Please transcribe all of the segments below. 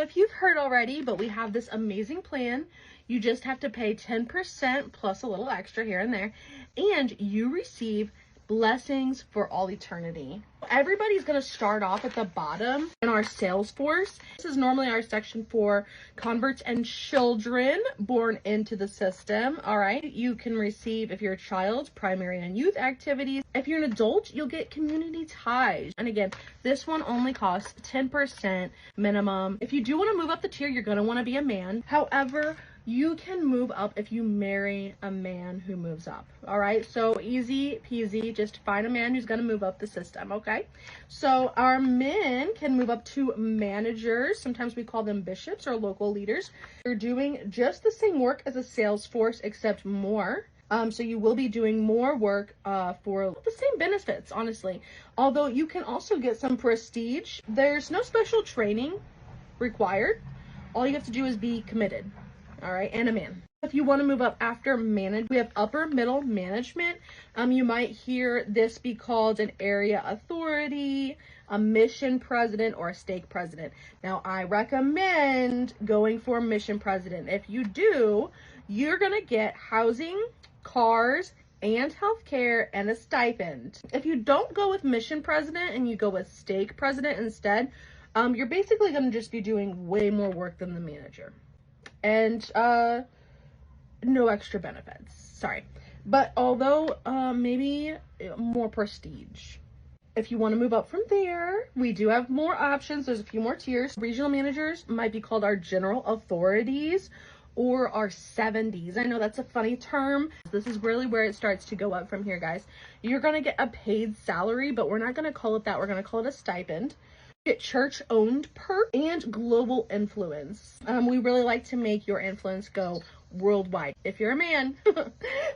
if you've heard already, but we have this amazing plan. You just have to pay 10% plus a little extra here and there, and you receive blessings for all eternity. Everybody's going to start off at the bottom in our sales force. This is normally our section for converts and children born into the system. All right. You can receive, if you're a child, primary and youth activities. If you're an adult, you'll get community ties. And again, this one only costs 10% minimum. If you do want to move up the tier, you're going to want to be a man. However, you can move up if you marry a man who moves up. All right, so easy peasy, just find a man who's going to move up the system. Okay, so our men can move up to managers. Sometimes we call them bishops or local leaders. You're doing just the same work as a sales force, except more. So you will be doing more work for the same benefits, honestly. Although you can also get some prestige. There's no special training required. All you have to do is be committed. All right, and a man. If you want to move up after manage, we have upper middle management. You might hear this be called an area authority, a mission president, or a stake president. Now, I recommend going for mission president. If you do, you're going to get housing, cars, and healthcare, and a stipend. If you don't go with mission president and you go with stake president instead, you're basically going to just be doing way more work than the manager. And no extra benefits, sorry. But although maybe more prestige. If you want to move up from there, we do have more options. There's a few more tiers. Regional managers might be called our general authorities or our 70s. I know that's a funny term. This is really where it starts to go up from here, guys. You're going to get a paid salary, but we're not going to call it that. We're going to call it a stipend. Get church-owned perk and global influence. We really like to make your influence go worldwide if you're a man.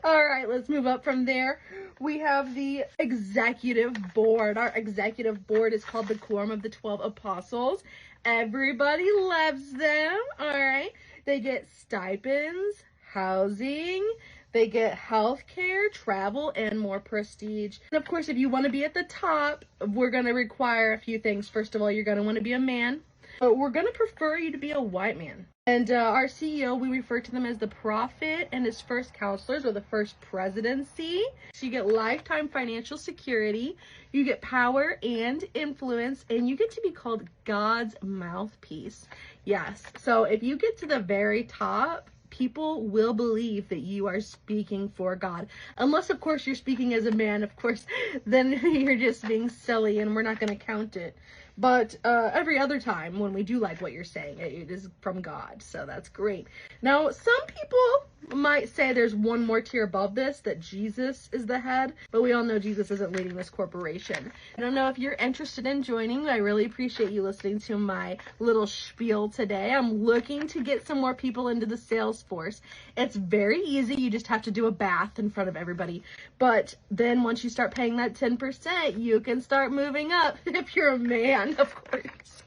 All right, let's move up from there. We have the executive board. Our executive board is called the Quorum of the 12 Apostles. Everybody loves them. All right, they get stipends, housing, they get health care, travel, and more prestige. And of course, if you want to be at the top, we're going to require a few things. First of all, you're going to want to be a man. But we're going to prefer you to be a white man. And our CEO, we refer to them as the prophet and his first counselors, or the first presidency. So you get lifetime financial security, you get power and influence, and you get to be called God's mouthpiece. Yes. So if you get to the very top, people will believe that you are speaking for God. Unless, of course, you're speaking as a man, of course, then you're just being silly and we're not going to count it. But every other time when we do like what you're saying, it is from God. So that's great. Now, some people might say there's one more tier above this, that Jesus is the head. But we all know Jesus isn't leading this corporation. I don't know if you're interested in joining. I really appreciate you listening to my little spiel today. I'm looking to get some more people into the sales force. It's very easy. You just have to do a bath in front of everybody. But then once you start paying that 10%, you can start moving up if you're a man. Of course.